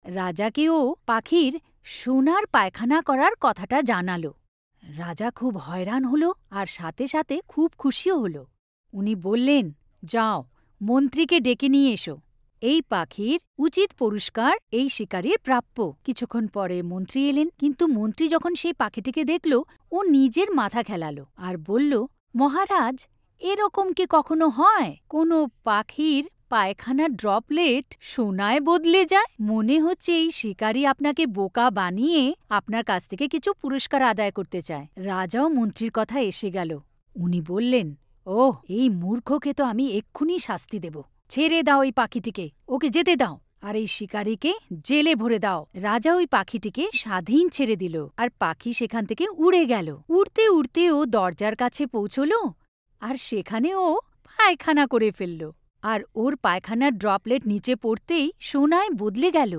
রাজাকেও পাখির সোনার পায়খানা করার কথাটা জানালো। রাজা খুব হয়রান হল আর সাথে সাথে খুব খুশিও হল। উনি বললেন, যাও, মন্ত্রীকে ডেকে নিয়ে এসো। এই পাখির উচিত পুরস্কার এই শিকারীর প্রাপ্য। কিছুক্ষণ পরে মন্ত্রী এলেন, কিন্তু মন্ত্রী যখন সেই পাখিটিকে দেখল, ও নিজের মাথা খেলালো আর বলল, মহারাজ, এরকম কি কখনো হয়? কোনো পাখির পায়খানার ড্রপলেট সোনায় বদলে যায়? মনে হচ্ছে এই শিকারী আপনাকে বোকা বানিয়ে আপনার কাছ থেকে কিছু পুরস্কার আদায় করতে চায়। রাজাও মন্ত্রীর কথা এসে গেল। উনি বললেন, ওহ, এই মূর্খকে তো আমি এক্ষুনি শাস্তি দেব। ছেড়ে দাও এই পাখিটিকে, ওকে যেতে দাও, আর এই শিকারীকে জেলে ভরে দাও। রাজা ওই পাখিটিকে স্বাধীন ছেড়ে দিল, আর পাখি সেখান থেকে উড়ে গেল। উড়তে উড়তে ও দরজার কাছে পৌঁছল, আর সেখানে ও পায়খানা করে ফেলল। আর ওর পায়খানার ড্রপলেট নিচে পড়তেই সোনায় বদলে গেল।